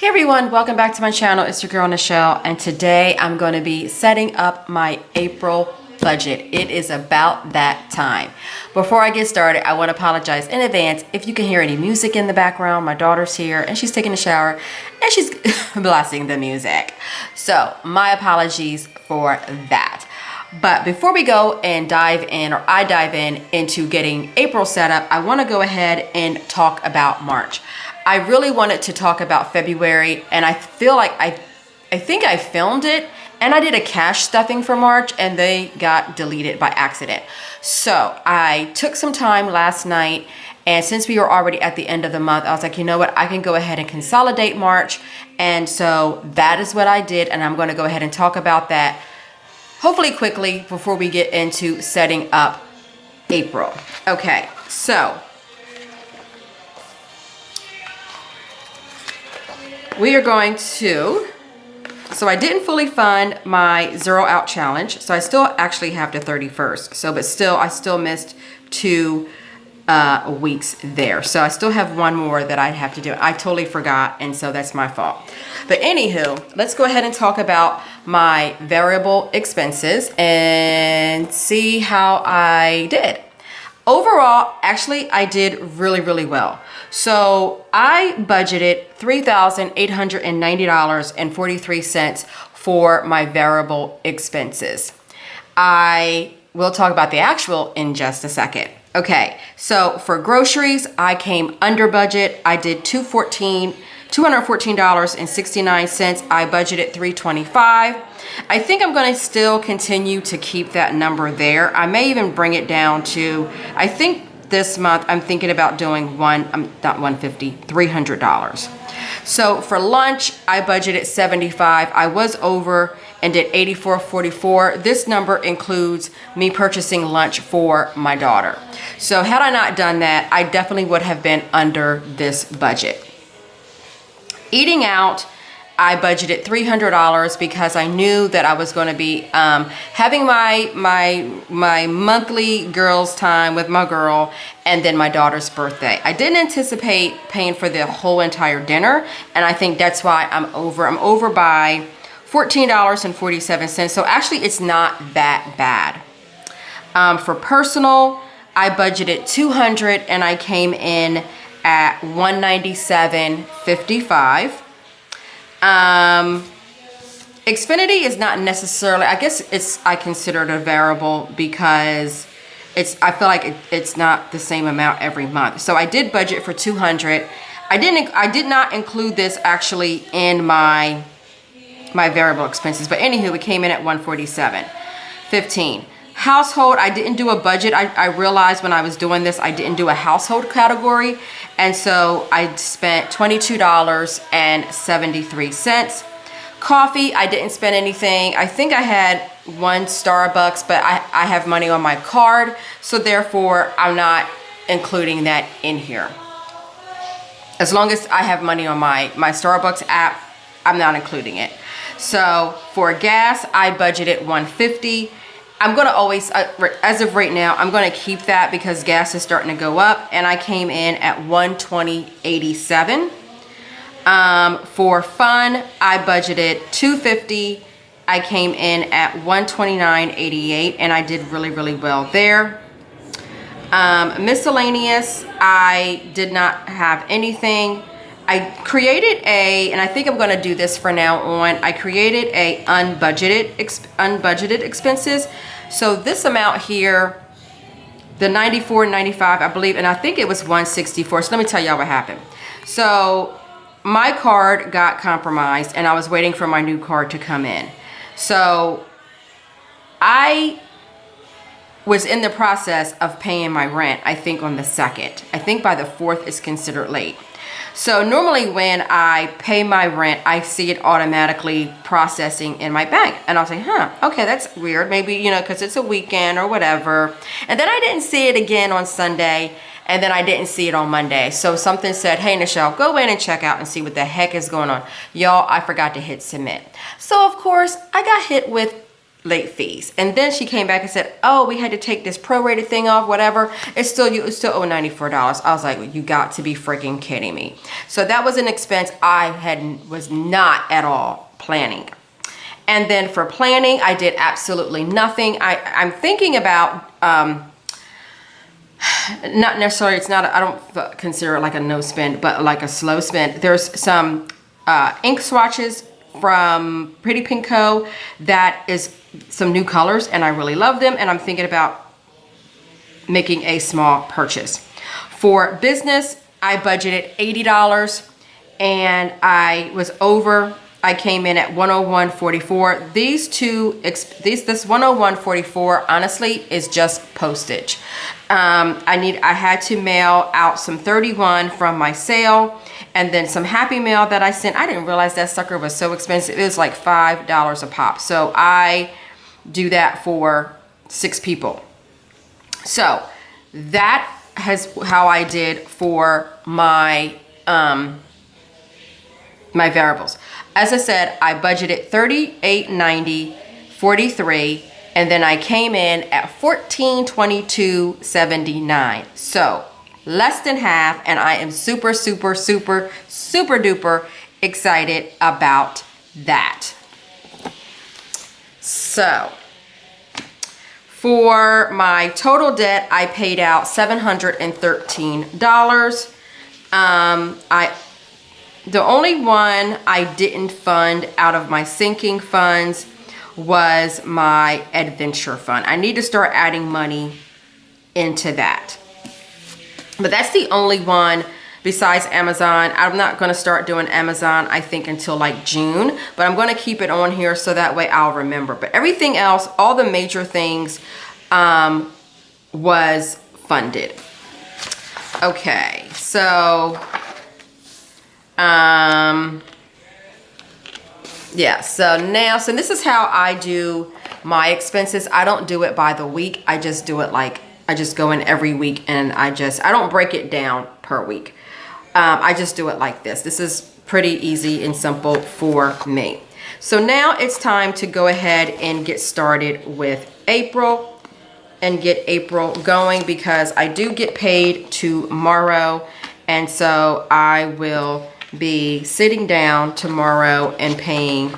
Hey everyone, welcome back to my channel. It's your girl Nichelle, and today I'm going to be setting up my April budget. It is about that time. Before I get started, I want to apologize in advance if you can hear any music in the background. My daughter's here and she's taking a shower and she's blasting the music. So my apologies for that. But before we go and dive in, or I dive in into getting April set up, I want to go ahead and talk about March. I really wanted to talk about February, and I feel like I think I filmed it and I did a cash stuffing for March and they got deleted by accident. So I took some time last night, and since we were already at the end of the month, I was like, you know what, I can go ahead and consolidate March. And so that is what I did, and I'm going to go ahead and talk about that hopefully quickly before we get into setting up April. Okay, so we are going to, so I didn't fully fund my 0 out challenge. So I still actually have the 31st. So, but still, I still missed 2 weeks there. So I still have 1 more that I have to do. I totally forgot, and so that's my fault. But anywho, let's go ahead and talk about my variable expenses and see how I did. Overall, actually, I did really well. So I budgeted $3,890.43 for my variable expenses. I will talk about the actual in just a second. Okay, so for groceries, I came under budget. I did $214.69. I budgeted $325. I think I'm going to still continue to keep that number there. I may even bring it down to, I think this month I'm thinking about doing $300. So for lunch, I budgeted $75. I was over and did $84.44. This number includes me purchasing lunch for my daughter. So had I not done that, I definitely would have been under this budget. Eating out, I budgeted $300 because I knew that I was going to be having my monthly girls time with my girl and then my daughter's birthday. I didn't anticipate paying for the whole entire dinner, and I think that's why I'm over. I'm over by $14.47. So actually, it's not that bad. For personal, I budgeted $200 and I came in at $197.55. Xfinity is not necessarily, I guess I consider it a variable because I feel like it's not the same amount every month. So I did budget for $200. I did not include this actually in my variable expenses, but anywho, it came in at $147.15. Household, I didn't do a budget. I realized when I was doing this, I didn't do a household category. And so I spent $22.73. Coffee, I didn't spend anything. I think I had 1 Starbucks, but I have money on my card. So therefore, I'm not including that in here. As long as I have money on my Starbucks app, I'm not including it. So for gas, I budgeted $150. I'm going to always, as of right now, I'm going to keep that because gas is starting to go up, and I came in at $120.87. For fun, I budgeted $250. I came in at $129.88, and I did really well there. Miscellaneous, I did not have anything. I created and I think I'm going to do this for now on, I created a unbudgeted expenses. So this amount here, the $94.95, I believe, and I think it was $164. So let me tell y'all what happened. So my card got compromised and I was waiting for my new card to come in. So I was in the process of paying my rent, I think on the 2nd. I think by the 4th is considered late. So normally when I pay my rent, I see it automatically processing in my bank. And I'll say, okay, that's weird. Maybe, because it's a weekend or whatever. And then I didn't see it again on Sunday. And then I didn't see it on Monday. So something said, hey, Nichelle, go in and check out and see what the heck is going on. Y'all, I forgot to hit submit. So of course, I got hit with late fees. And then she came back and said, oh, we had to take this prorated thing off, whatever. It's still owe $94. I was like, you got to be freaking kidding me. So that was an expense I was not at all planning. And then for planning, I did absolutely nothing. I'm thinking about, not necessarily, I don't consider it like a no spend, but like a slow spend. There's some ink swatches from Pretty Pink Co. that is some new colors, and I really love them, and I'm thinking about making a small purchase. For business, I budgeted $80, and I was over. I came in at $101.44. This $101.44 honestly is just postage. I had to mail out some 31 from my sale, and then some Happy Mail that I sent. I didn't realize that sucker was so expensive. It was like $5 a pop. So I do that for 6 people. So that has how I did for my my variables. As I said, I budgeted $38.90, 43, and then I came in at $1422.79. So less than half, and I am super, super, super, super duper excited about that. So for my total debt, I paid out $713. The only one I didn't fund out of my sinking funds was my adventure fund. I need to start adding money into that. But that's the only one besides Amazon. I'm not going to start doing Amazon, I think, until like June. But I'm going to keep it on here so that way I'll remember. But everything else, all the major things, was funded. Okay, so yeah, so this is how I do my expenses. I don't do it by the week. I just do it like, I just go in every week, and I don't break it down per week. I just do it like this. This is pretty easy and simple for me. So now it's time to go ahead and get started with April and get April going, because I do get paid tomorrow. And so I will be sitting down tomorrow and paying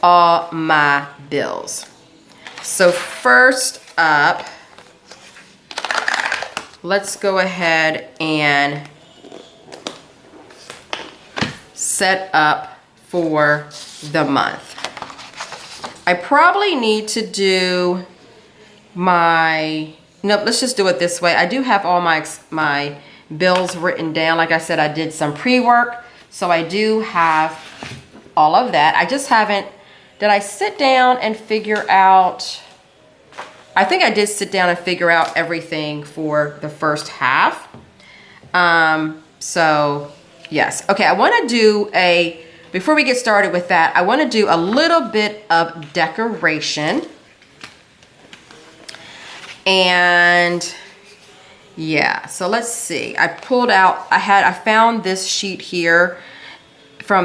all my bills. So first up, let's go ahead and set up for the month. I probably need to do let's just do it this way. I do have all my bills written down. Like I said, I did some pre-work, so I do have all of that. I just haven't, did I sit down and figure out, I think I did sit down and figure out everything for the first half. So yes. Okay, I want to do before we get started with that, I want to do a little bit of decoration. And yeah, so let's see. I found this sheet here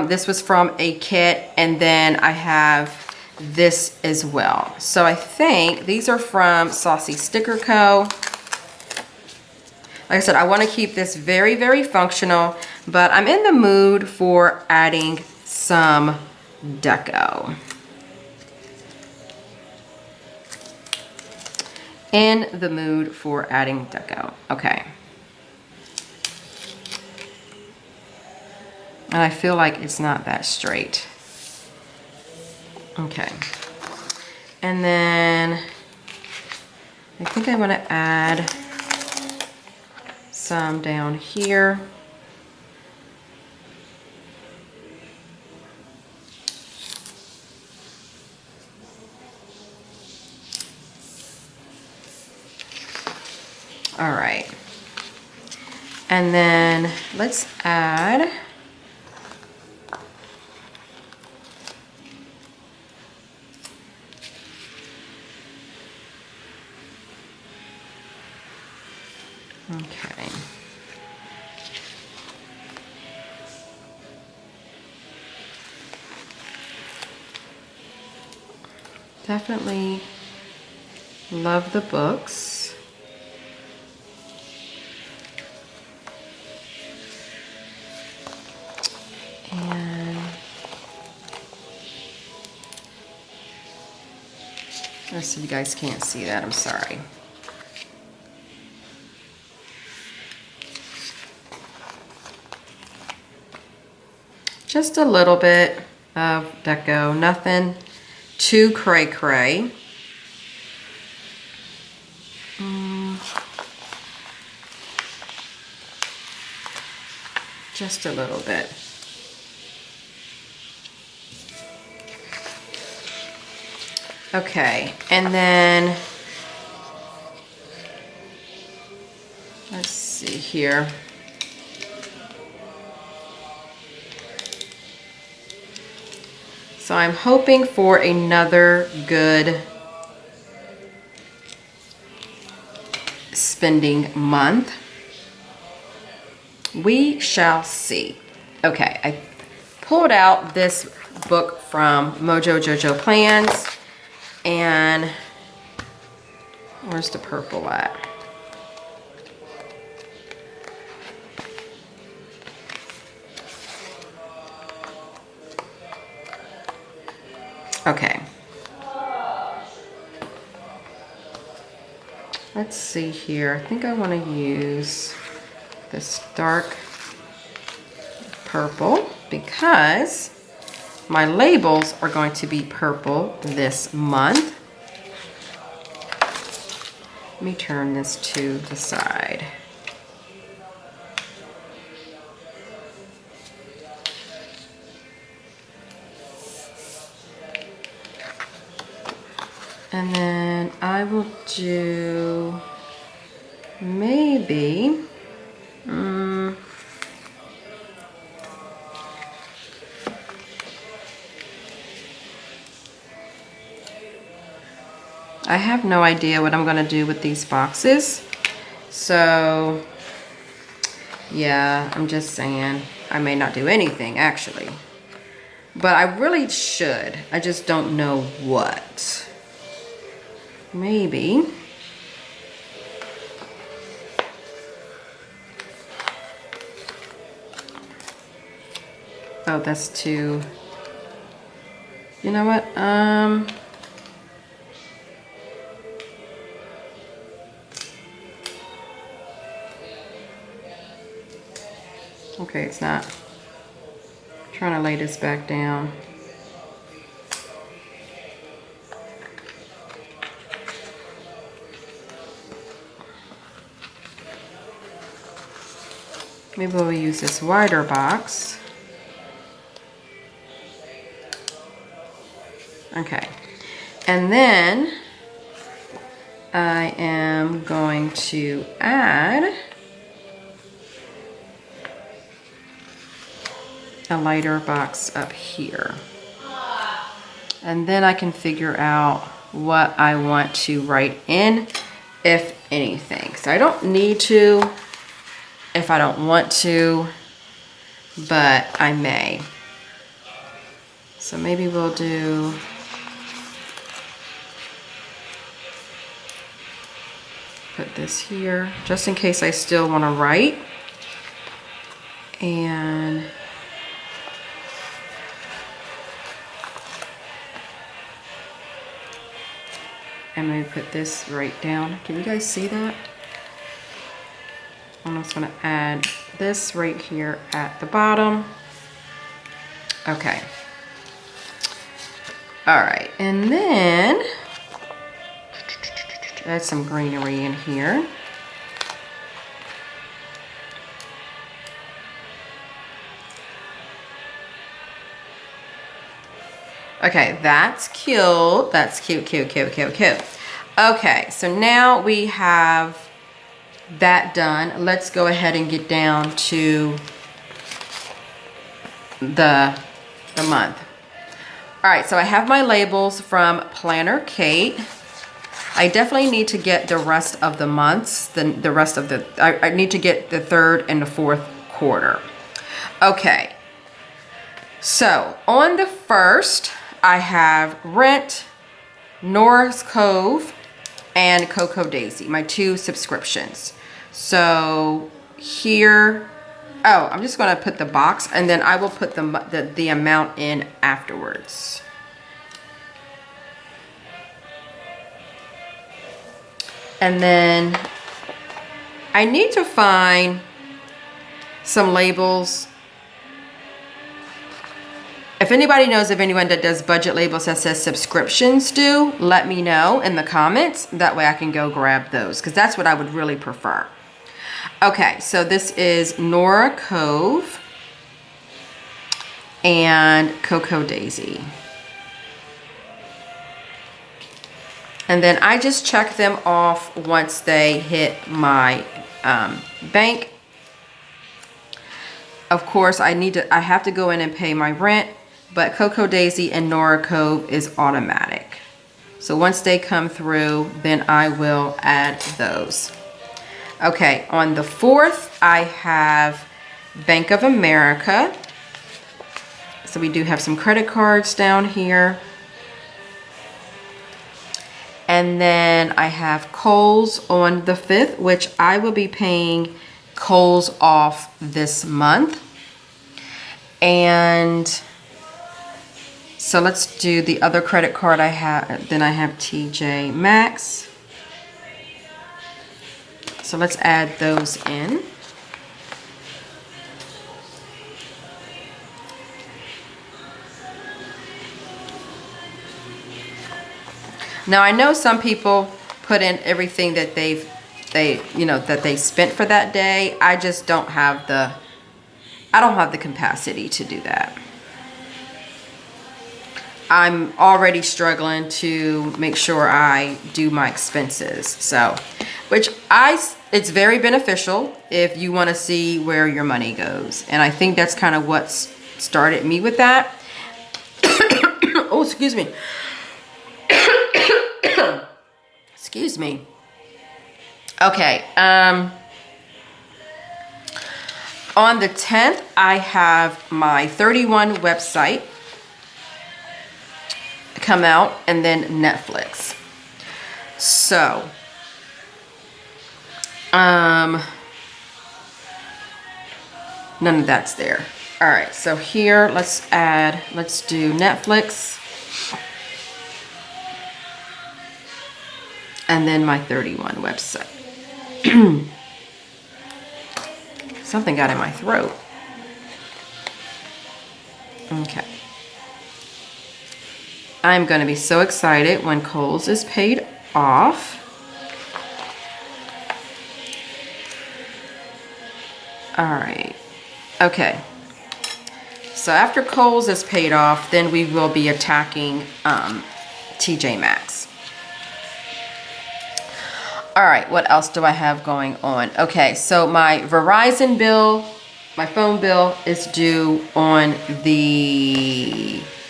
this was from a kit, and then I have this as well. So I think these are from Saucy Sticker Co. Like I said, I want to keep this very, very functional, but I'm in the mood for adding some deco. In the mood for adding deco. Okay. And I feel like it's not that straight. Okay. And then I think I'm going to add some down here. All right. And then let's add okay. Definitely love the books. And let's see, you guys can't see that, I'm sorry. Just a little bit of deco, nothing too cray-cray. Just a little bit. Okay, and then let's see here. So I'm hoping for another good spending month. We shall see. Okay, I pulled out this book from Mojo Plans, and where's the purple at? Okay. Let's see here. I think I want to use this dark purple because my labels are going to be purple this month. Let me turn this to the side. And then I will do maybe, I have no idea what I'm gonna do with these boxes. So yeah, I'm just saying I may not do anything actually, but I really should. I just don't know what. Maybe. Oh, that's too, you know what? Okay, it's not. I'm trying to lay this back down. Maybe we'll use this wider box. Okay, and then I am going to add a lighter box up here. And then I can figure out what I want to write in, if anything. So I don't need to if I don't want to, but I may. So maybe we'll do put this here just in case I still want to write. And I'm going to put this right down. Can you guys see that? I'm just going to add this right here at the bottom. Okay. All right, and then add some greenery in here. Okay, that's cute. That's cute, cute, cute, cute, cute. Okay, so now we have that done. Let's go ahead and get down to the month. All right, so I have my labels from PlannerKate. I definitely need to get the rest of the months, the rest of the, I need to get the third and the fourth quarter. Okay, so on the first, I have rent, Norris Cove and Cocoa Daisy, my 2 subscriptions. So here, oh, I'm just gonna put the box and then I will put the amount in afterwards. And then I need to find some labels. If anybody knows of anyone that does budget labels that says subscriptions due, let me know in the comments. That way I can go grab those, because that's what I would really prefer. Okay, so this is Nora Cove and Cocoa Daisy. And then I just check them off once they hit my bank. Of course, I have to go in and pay my rent, but Cocoa Daisy and Nora Cove is automatic. So once they come through, then I will add those. Okay, on the 4th, I have Bank of America. So we do have some credit cards down here. And then I have Kohl's on the 5th, which I will be paying Kohl's off this month. And so let's do the other credit card I have. Then I have TJ Maxx. So let's add those in. Now I know some people put in everything that they spent for that day. I just don't have the capacity to do that. I'm already struggling to make sure I do my expenses. So, it's very beneficial if you want to see where your money goes. And I think that's kind of what started me with that. Oh, excuse me. Excuse me. Okay. On the 10th, I have my 31 website come out, and then Netflix. So, none of that's there. All right, so here, let's do Netflix. And then my 31 website. Something got in my throat. Okay. I'm going to be so excited when Kohl's is paid off. All right. Okay. So after Kohl's is paid off, then we will be attacking TJ Maxx. All right, what else do I have going on? Okay, so my Verizon bill, my phone bill is due on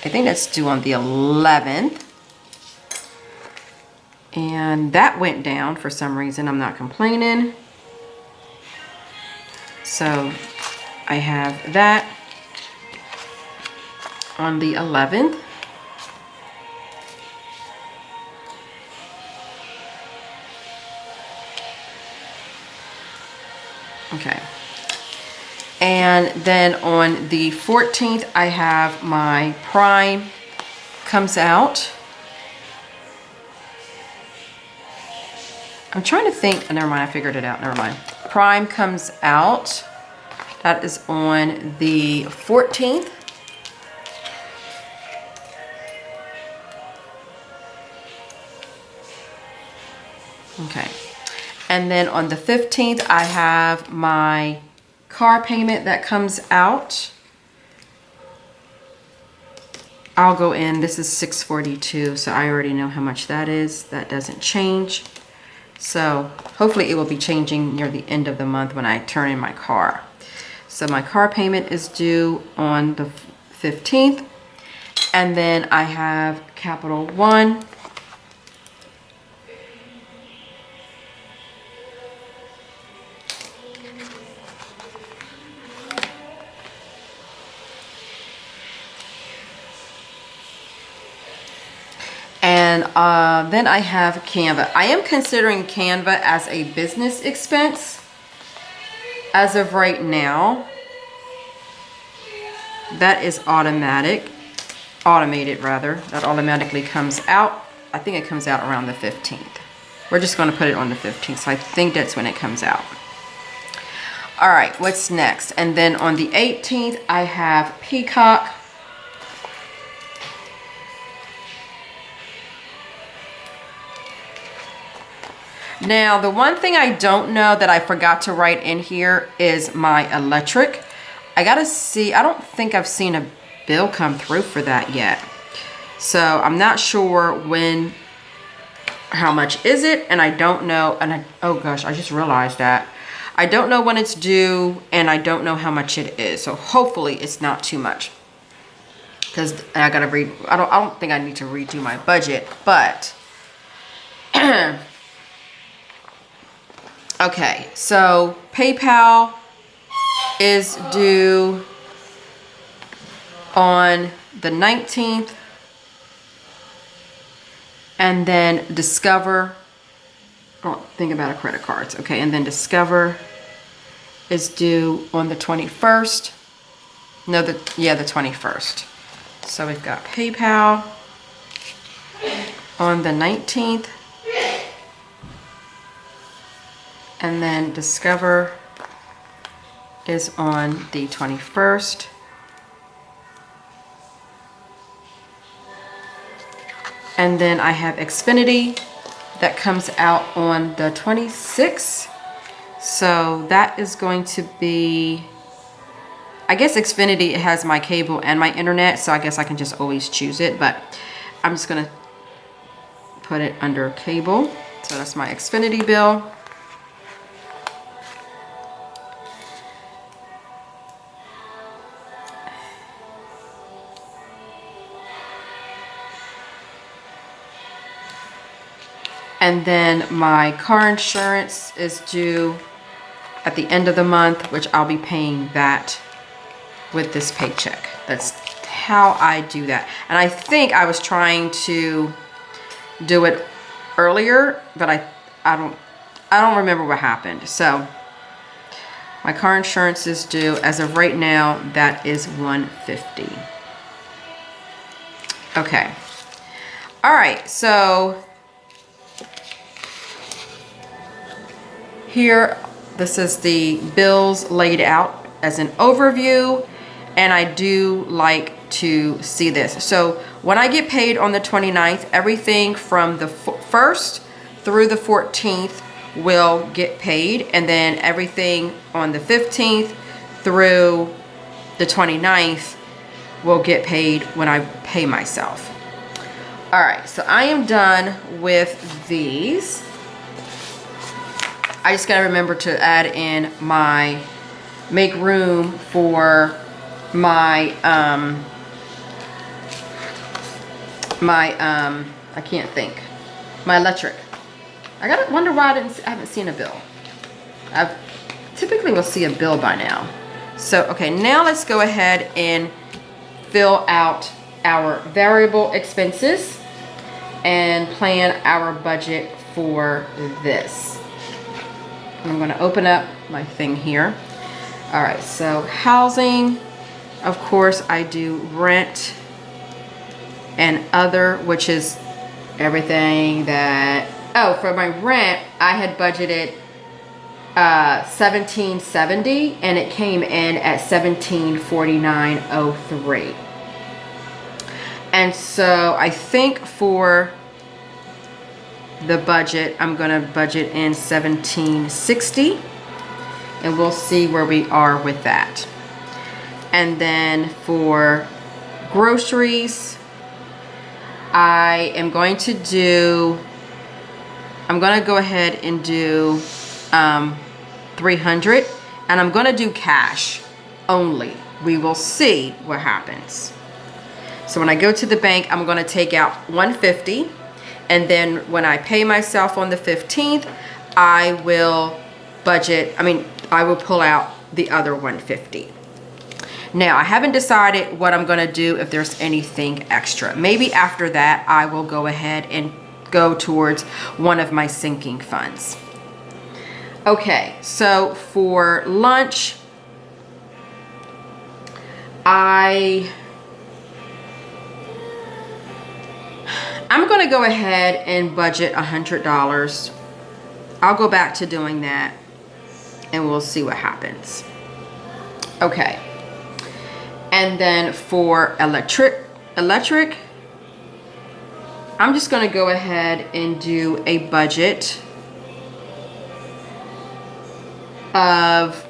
I think that's due on the 11th. And that went down for some reason. I'm not complaining. So I have that on the 11th. Okay. And then on the 14th, I have my Prime comes out. I'm trying to think. Never mind, I figured it out. Never mind. Prime comes out. That is on the 14th. Okay. And then on the 15th, I have my car payment that comes out. I'll go in. This is $642, so I already know how much that is. That doesn't change. So hopefully it will be changing near the end of the month when I turn in my car. So my car payment is due on the 15th. And then I have Capital One. then I have Canva. I am considering Canva as a business expense as of right now. That is automated rather. That automatically comes out. I think it comes out around the 15th. We're just going to put it on the 15th. So I think that's when it comes out. All right, what's next? And then on the 18th, I have Peacock. Now, the one thing I don't know that I forgot to write in here is my electric. I gotta see, I don't think I've seen a bill come through for that yet. So I'm not sure how much is it, and I don't know, oh gosh, I just realized that. I don't know when it's due, and I don't know how much it is. So hopefully it's not too much. Because I gotta read, I don't think I need to redo my budget, but okay, so PayPal is due on the 19th, and then Discover, oh, think about credit cards, okay, and then Discover is due on the 21st. No, the 21st. So we've got PayPal on the 19th, and then Discover is on the 21st. And then I have Xfinity that comes out on the 26th. So that is going to be, I guess Xfinity has my cable and my internet, so I guess I can just always choose it, but I'm just gonna put it under cable. So that's my Xfinity bill. And then my car insurance is due at the end of the month, which I'll be paying that with this paycheck. That's how I do that. And I think I was trying to do it earlier, but I don't remember what happened. So my car insurance is due as of right now. That is $150. Okay. All right. So here, this is the bills laid out as an overview, and I do like to see this. So when I get paid on the 29th, everything from the 1st through the 14th will get paid, and then everything on the 15th through the 29th will get paid when I pay myself. All right, so I am done with these. I just gotta remember to add in make room for my, I can't think, my electric. I gotta wonder why I haven't seen a bill. I typically will see a bill by now. So, okay, now let's go ahead and fill out our variable expenses and plan our budget for this. I'm going to open up my thing here. All right, so housing, of course, I do rent and other, which is everything that, oh, for my rent, I had budgeted $17.70, and it came in at $17.49.03. And so I think for the budget, I'm gonna budget in $17.60, and we'll see where we are with that. And then for groceries, I am going to do, I'm gonna go ahead and do 300, and I'm gonna do cash only. We will see what happens. So when I go to the bank, I'm gonna take out $150. And then when I pay myself on the 15th, I will pull out the other $150. Now, I haven't decided what I'm gonna do if there's anything extra. Maybe after that, I will go ahead and go towards one of my sinking funds. Okay, so for lunch, I'm gonna go ahead and budget $100. I'll go back to doing that and we'll see what happens. Okay. And then for electric, I'm just gonna go ahead and do a budget of,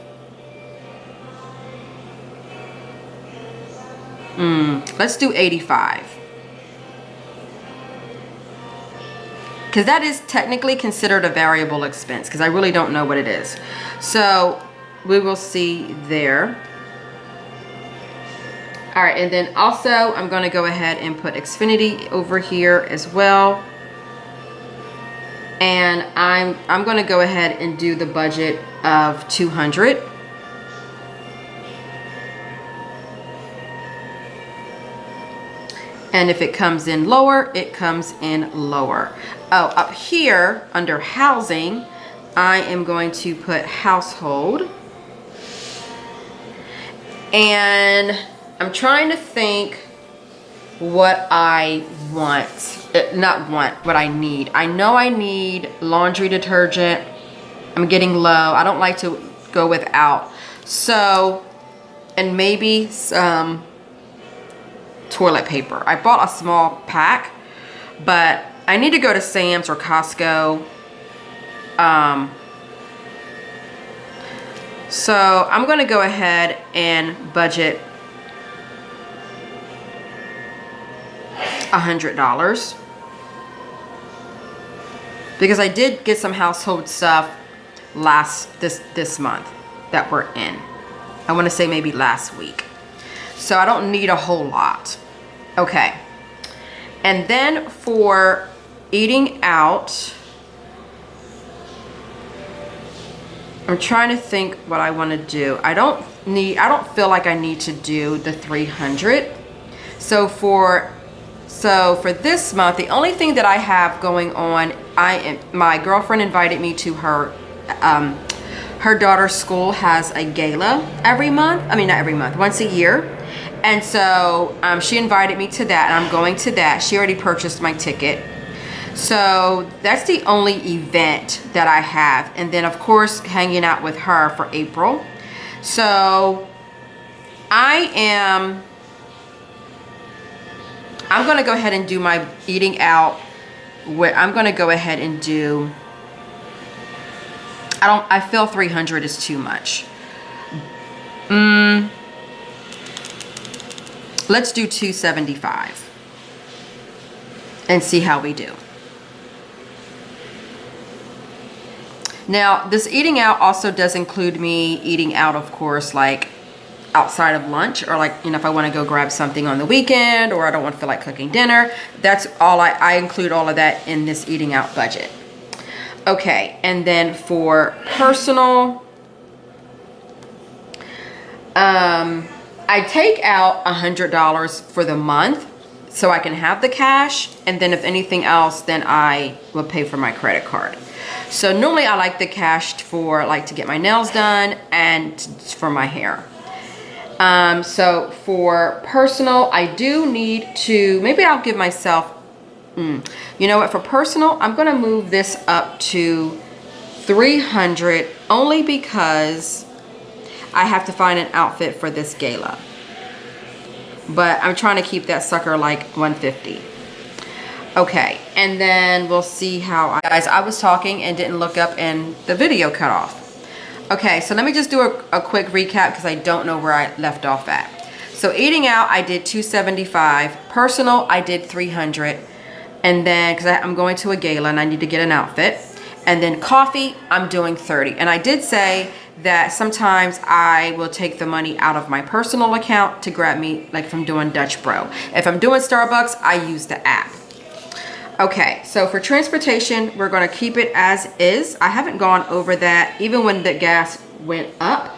let's do 85. Because that is technically considered a variable expense, because I really don't know what it is. So we will see there. All right, and then also I'm gonna go ahead and put Xfinity over here as well. And I'm gonna go ahead and do the budget of 200. And if it comes in lower, it comes in lower. Oh, up here under housing, I am going to put household. And I'm trying to think what I want, what I need. I know I need laundry detergent. I'm getting low. I don't like to go without. So, and maybe some toilet paper. I bought a small pack, but I need to go to Sam's or Costco. So I'm gonna go ahead and budget $100 because I did get some household stuff this month that we're in. I want to say maybe last week. So I don't need a whole lot. Okay. And then for eating out, I'm trying to think what I want to do. I don't feel like I need to do the 300. So for this month, the only thing that I have going on, my girlfriend invited me to her daughter's school has a gala every month. I mean, not every month, once a year. And so she invited me to that, and I'm going to that. She already purchased my ticket. So that's the only event that I have. And then of course, hanging out with her for April. So I'm gonna go ahead and do my eating out. I'm gonna go ahead and do, I feel 300 is too much. Let's do 275 and see how we do. Now, this eating out also does include me eating out, of course, like outside of lunch, or like, you know, if I want to go grab something on the weekend, or I don't want to feel like cooking dinner. That's all I include all of that in this eating out budget. Okay, and then for personal, I take out $100 for the month so I can have the cash, and then if anything else, then I will pay for my credit card. So normally I like the cash for like to get my nails done and for my hair. So for personal, I do need to, maybe I'll give myself, you know what, for personal, I'm gonna move this up to 300 only because I have to find an outfit for this gala. But I'm trying to keep that sucker like 150. Okay, and then we'll see how guys, I was talking and didn't look up and the video cut off. Okay, so let me just do a quick recap because I don't know where I left off at. So eating out, I did 275. Personal, I did 300. And then, because I'm going to a gala and I need to get an outfit. And then coffee, I'm doing 30. And I did say that sometimes I will take the money out of my personal account to grab me, like if I'm doing Dutch Bro. If I'm doing Starbucks, I use the app. Okay, so for transportation, we're gonna keep it as is. I haven't gone over that, even when the gas went up.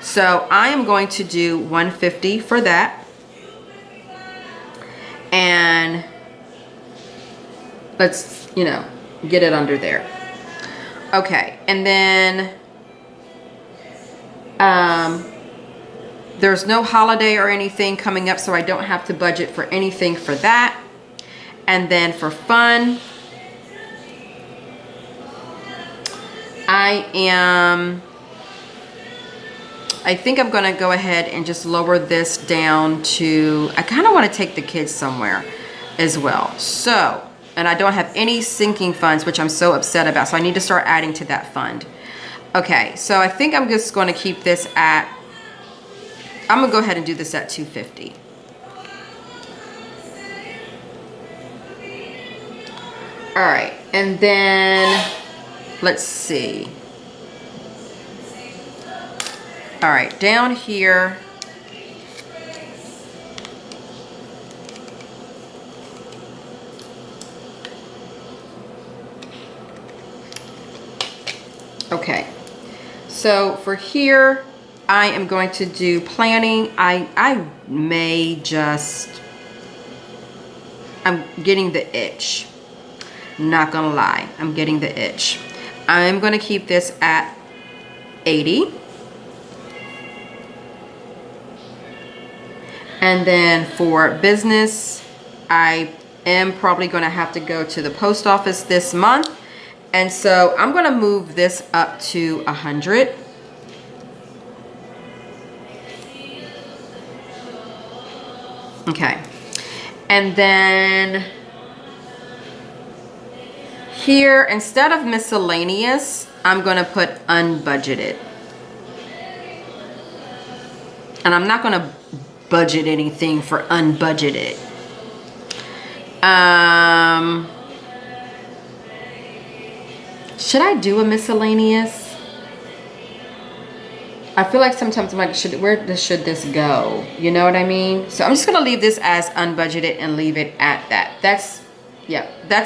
So I am going to do 150 for that. And let's, you know, get it under there. Okay, and then there's no holiday or anything coming up, so I don't have to budget for anything for that. And then for fun, I think I'm gonna go ahead and just lower this down to, I kind of want to take the kids somewhere as well. So, and I don't have any sinking funds, which I'm so upset about. So I need to start adding to that fund. Okay, so I think I'm just going to keep this at, I'm gonna go ahead and do this at 250. All right, and then let's see. All right, down here, okay, so for here, I am going to do planning. I may just, I'm getting the itch. Not gonna lie, I'm getting the itch. I'm gonna keep this at 80. And then for business, I am probably gonna have to go to the post office this month. And so I'm gonna move this up to 100. Okay, and then here, instead of miscellaneous, I'm gonna put unbudgeted. And I'm not gonna budget anything for unbudgeted. Should I do a miscellaneous? I feel like sometimes I'm like, where should this go? You know what I mean? So I'm just gonna leave this as unbudgeted and leave it at that. That's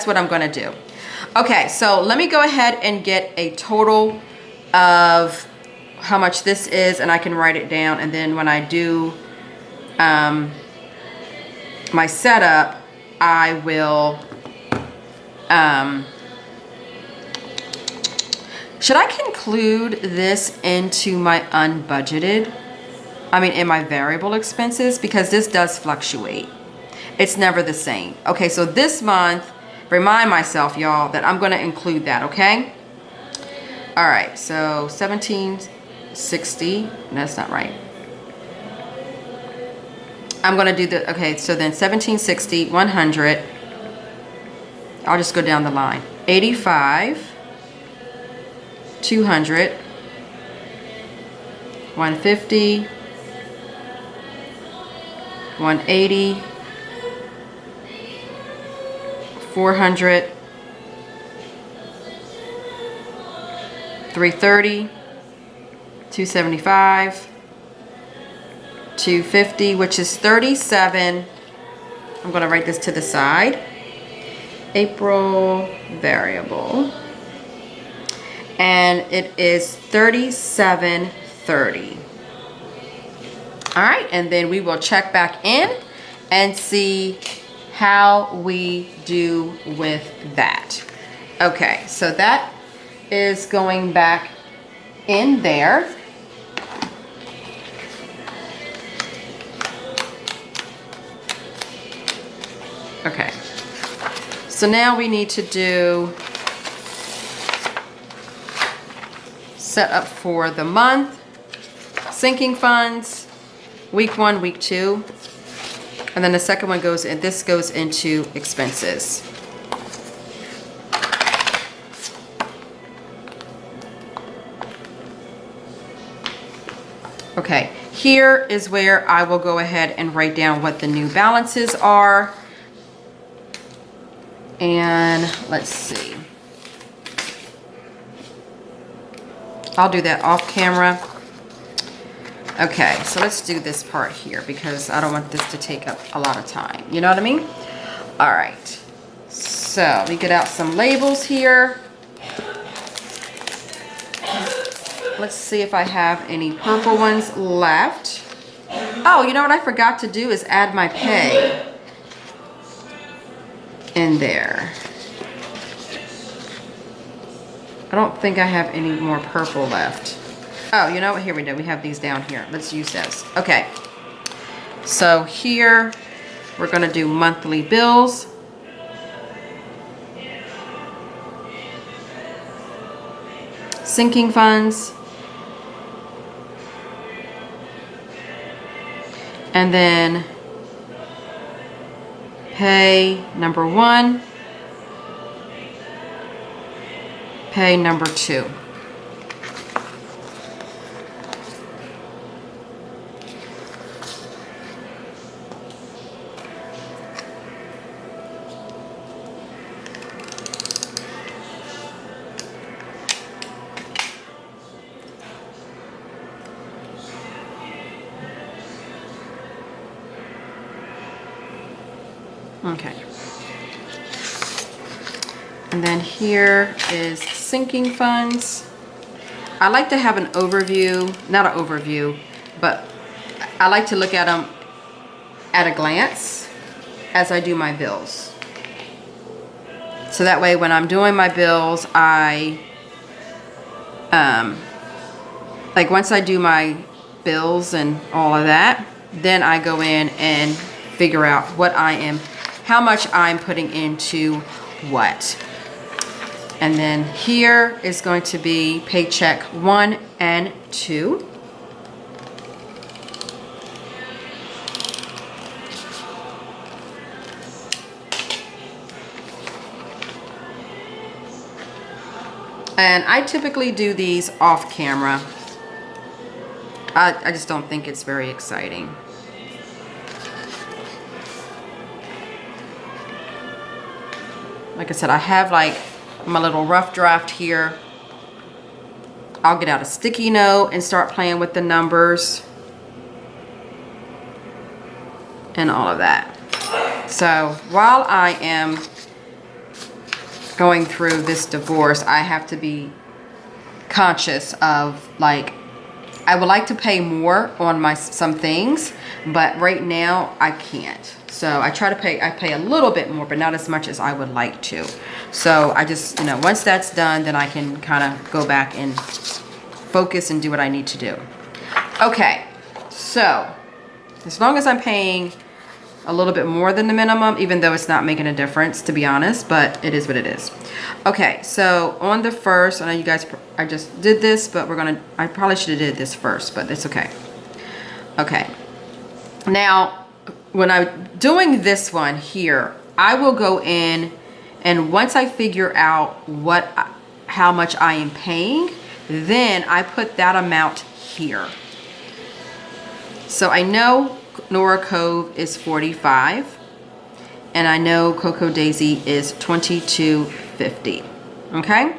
what I'm gonna do. Okay, so let me go ahead and get a total of how much this is, and I can write it down, and then when I do my setup, I will should I conclude this into my unbudgeted? I mean, in my variable expenses, because this does fluctuate. It's never the same. Okay, so this month, remind myself, y'all, that I'm gonna include that, okay? All right, so 1760, that's not right. I'm gonna do the, okay, so then 1760, 100, I'll just go down the line. 85, 200, 150, 180, 400, 330, 275, 250, which is 37. I'm going to write this to the side. April variable. And it is 3730. All right, and then we will check back in and see how we do with that. Okay, so that is going back in there. Okay, so now we need to do set up for the month, sinking funds, week 1, week 2, and then the second one goes in, this goes into expenses. Okay, here is where I will go ahead and write down what the new balances are. And let's see. I'll do that off camera. Okay, so let's do this part here because I don't want this to take up a lot of time. You know what I mean? All right. So let me get out some labels here. let's see if I have any purple ones left. Oh, you know what I forgot to do is add my pay in there. I don't think I have any more purple left. Oh, you know what? Here we go. We have these down here. Let's use those. Okay. So here we're going to do monthly bills. Sinking funds. And then pay number 1. Pay number 2. Okay. And then here is sinking funds. I like to have an overview, not an overview, but I like to look at them at a glance as I do my bills. So that way when I'm doing my bills, like once I do my bills and all of that, then I go in and figure out how much I'm putting into what. And then here is going to be paycheck 1 and 2. And I typically do these off camera. I just don't think it's very exciting. Like I said, I have like my little rough draft here. I'll get out a sticky note and start playing with the numbers and all of that. So while I am going through this divorce, I have to be conscious of, like, I would like to pay more on some things, but right now I can't. So I pay a little bit more, but not as much as I would like to. So I just, once that's done, then I can kind of go back and focus and do what I need to do. Okay, so as long as I'm paying a little bit more than the minimum, even though it's not making a difference, to be honest, but it is what it is. Okay, so on the first, I know you guys, I just did this, but I probably should have did this first, but it's okay. Okay, now when I'm doing this one here, I will go in, and once I figure out how much I am paying, then I put that amount here. So I know Nora Cove is $45, and I know Cocoa Daisy is $22.50. Okay,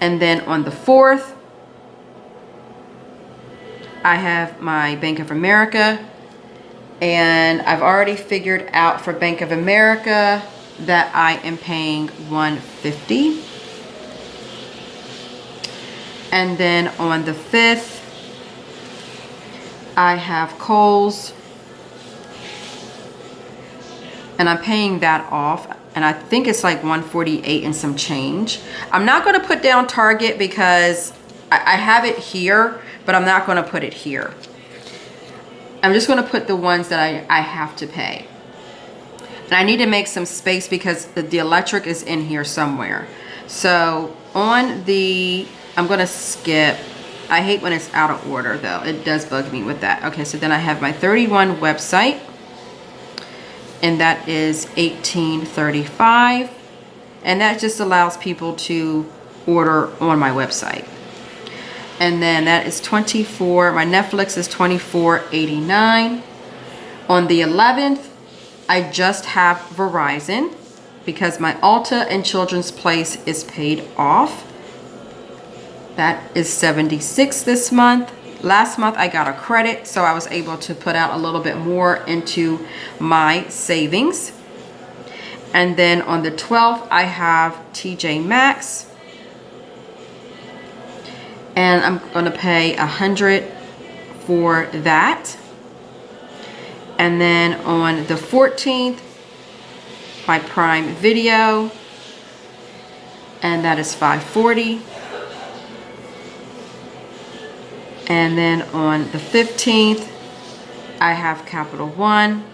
and then on the 4th, I have my Bank of America, and I've already figured out for Bank of America that I am paying $150. And then on the 5th, I have Kohl's, and I'm paying that off, and I think it's like $148 and some change. I'm not going to put down Target because I have it here, but I'm not going to put it here. I'm just going to put the ones that I have to pay. And I need to make some space because the electric is in here somewhere. So on I'm going to skip. I hate when it's out of order though. It does bug me with that. Okay, so then I have my 31 website, and that is $18.35. And that just allows people to order on my website. And then that is $24. My Netflix is $24.89. On the 11th, I just have Verizon because my Ulta and Children's Place is paid off. That is $76 this month. Last month I got a credit, so I was able to put out a little bit more into my savings. And then on the 12th, I have TJ Maxx. and I'm gonna pay $100 for that. And then on the 14th, my Prime Video, and that is $540. And then on the 15th, I have Capital One.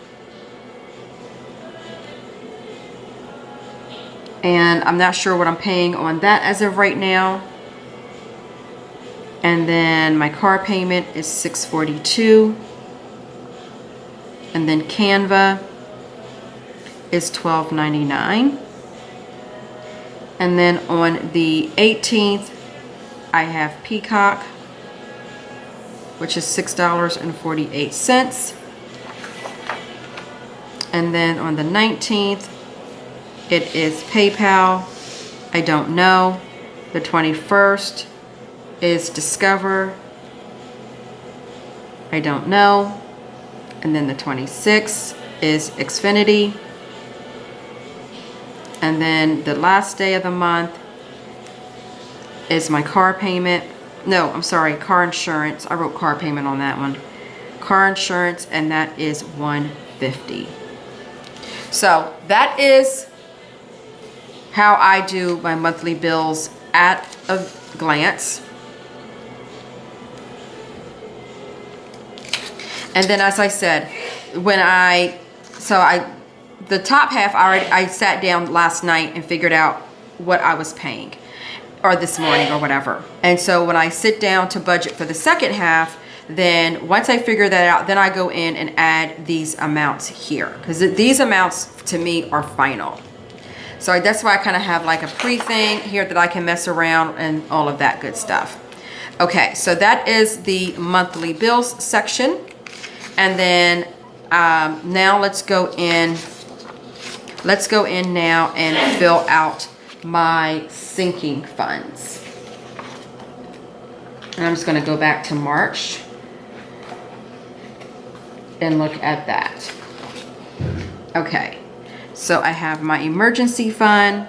And I'm not sure what I'm paying on that as of right now. And then my car payment is $642. And then Canva is $12.99. And then on the 18th, I have Peacock, which is $6.48. And then on the 19th, it is PayPal. I don't know. The 21st is Discover. I don't know. And then the 26th is Xfinity. And then the last day of the month is my car payment. No, I'm sorry, car insurance. I wrote car payment on that one. Car insurance, and that is $150. So that is how I do my monthly bills at a glance. And then, as I said, the top half, I sat down last night and figured out what I was paying, or this morning or whatever. And so when I sit down to budget for the second half, then once I figure that out, then I go in and add these amounts here, because these amounts to me are final. So that's why I kind of have like a pre-thing here that I can mess around and all of that good stuff. Okay, so that is the monthly bills section. And then now let's go in now and fill out my sinking funds. And I'm just going to go back to March and look at that. Okay, so I have my emergency fund.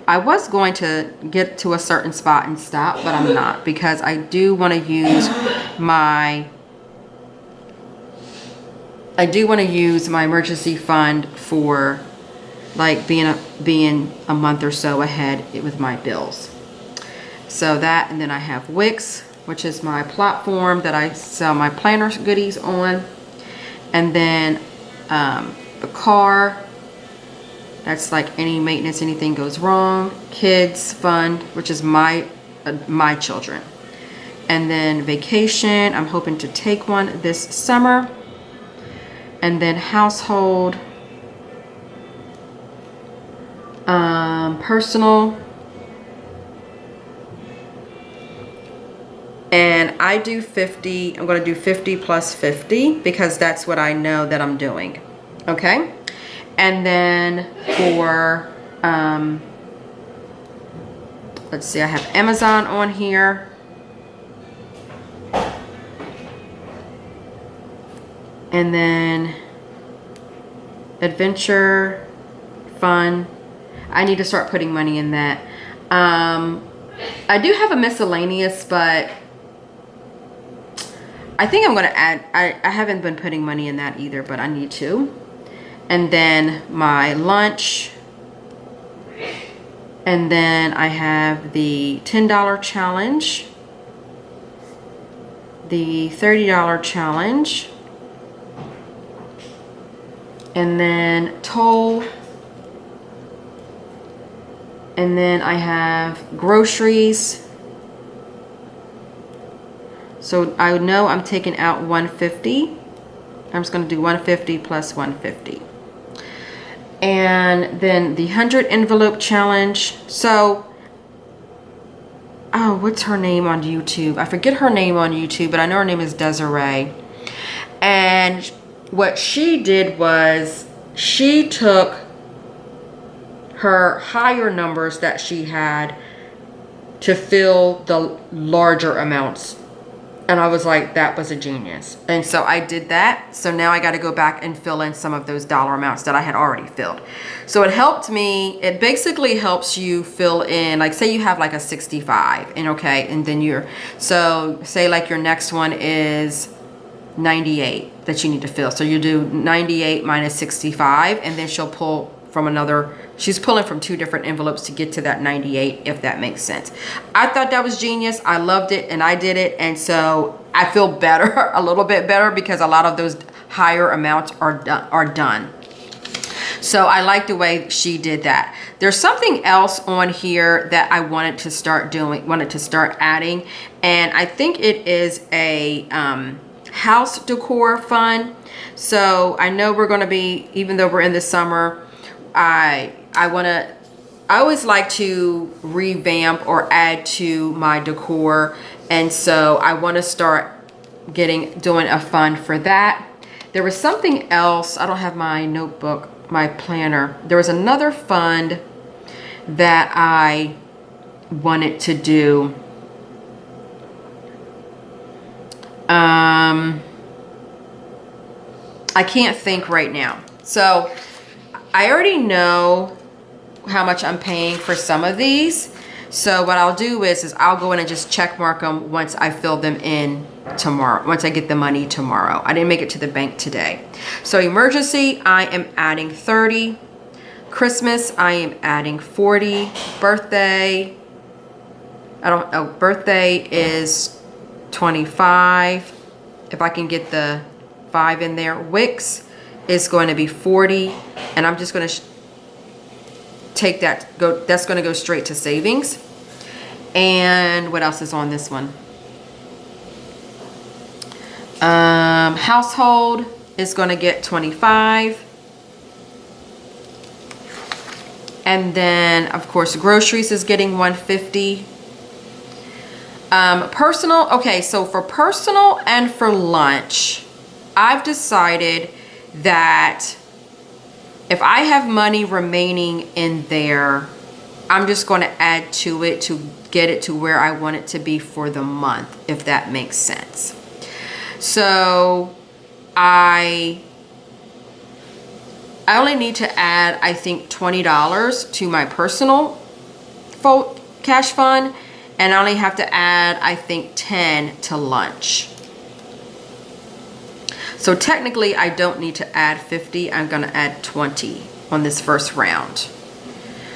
I was going to get to a certain spot and stop, but I'm not, because I do want to use my emergency fund for like being a month or so ahead with my bills. So that, and then I have Wix, which is my platform that I sell my planner goodies on. And then the car, that's like any maintenance, anything goes wrong. Kids fund, which is my children. And then vacation, I'm hoping to take one this summer. And then household, personal, and I do 50. I'm going to do 50 plus 50 because that's what I know that I'm doing. Okay, and then for let's see, I have Amazon on here. And then adventure fund, I need to start putting money in that. I do have a miscellaneous, but I think I'm going to add, I haven't been putting money in that either, but I need to. And then my lunch. And then I have the $10 challenge, the $30 challenge, and then toll, and then I have groceries. So I know I'm taking out 150. I'm just going to do 150 plus 150. And then the 100 envelope challenge. So, oh, what's her name on YouTube? I forget her name on YouTube, but I know her name is Desiree. And what she did was she took her higher numbers that she had to fill the larger amounts And I was like, that was a genius. And so I did that. So now I got to go back and fill in some of those dollar amounts that I had already filled. So it helped me. It basically helps you fill in, like say you have like a 65 and okay. And then so say like your next one is 98 that you need to fill. So you do 98 minus 65 and then she'll pull from she's pulling from 2 different envelopes to get to that 98, if that makes sense. I thought that was genius. I loved it and I did it. And so I feel better, a little bit better, because a lot of those higher amounts are done. So I like the way she did that. There's something else on here that I wanted to start adding. And I think it is a house decor fund. So I know we're going to be, even though we're in the summer, I always like to revamp or add to my decor, and so I want to start doing a fund for that. There was something else. I don't have my notebook, my planner. There was another fund that I wanted to do. I can't think right now. So I already know how much I'm paying for some of these. So what I'll do is I'll go in and just check mark them once I fill them in tomorrow, once I get the money tomorrow. I didn't make it to the bank today. So emergency, I am adding 30. Christmas, I am adding 40. Birthday, birthday is 25. If I can get the 5 in there. Wix is going to be 40, and I'm just going to take that's going to go straight to savings. And what else is on this one? Household is going to get 25. And then of course groceries is getting 150. Personal, okay, so for personal and for lunch, I've decided that if I have money remaining in there, I'm just going to add to it to get it to where I want it to be for the month, if that makes sense. So I only need to add, I think, $20 to my personal cash fund, and I only have to add, I think, 10 to lunch. So technically I don't need to add 50. I'm going to add 20 on this first round.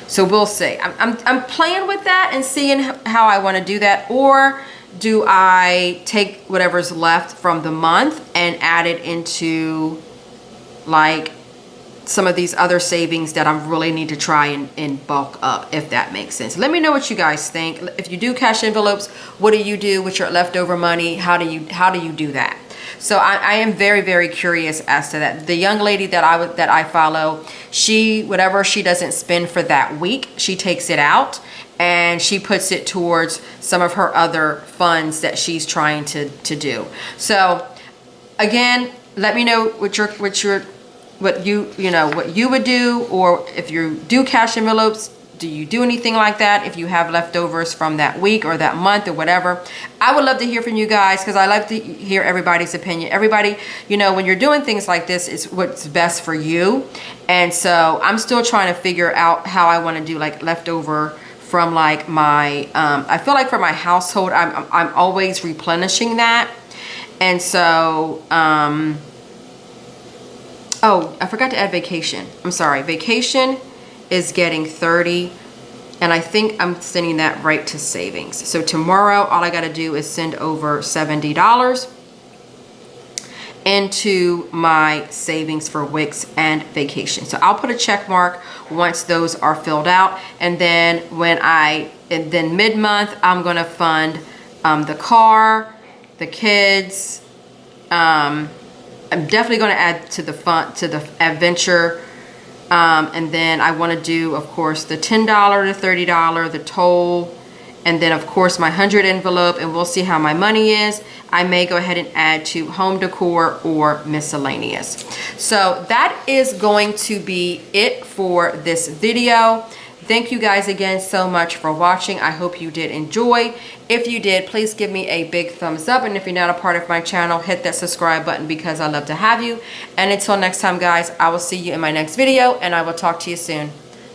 So we'll see. I'm playing with that and seeing how I want to do that. Or do I take whatever's left from the month and add it into like some of these other savings that I really need to try and bulk up, if that makes sense. Let me know what you guys think. If you do cash envelopes, what do you do with your leftover money? How do you do that? So I am very, very curious as to that. The young lady that I follow, whatever she doesn't spend for that week, she takes it out and she puts it towards some of her other funds that she's trying to do. So again, let me know what you would do, or if you do cash envelopes, do you do anything like that? If you have leftovers from that week or that month or whatever, I would love to hear from you guys, because I like to hear everybody's opinion. Everybody, when you're doing things like this, it's what's best for you. And so I'm still trying to figure out how I want to do like leftover from like my, I feel like for my household, I'm always replenishing that. And so, oh, I forgot to add vacation. I'm sorry. Vacation is getting 30, and I think I'm sending that right to savings. So tomorrow, all I got to do is send over $70 into my savings for Wix and vacation. So I'll put a check mark once those are filled out, and then then mid-month, I'm going to fund the car, the kids. I'm definitely going to add to the adventure. And then I want to do, of course, the $10 to $30, the toll, and then of course my 100 envelope, and we'll see how my money is. I may go ahead and add to home decor or miscellaneous. So that is going to be it for this video. Thank you guys again so much for watching. I hope you did enjoy. If you did, please give me a big thumbs up. And if you're not a part of my channel, hit that subscribe button because I love to have you. And until next time, guys, I will see you in my next video and I will talk to you soon.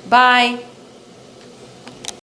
Bye.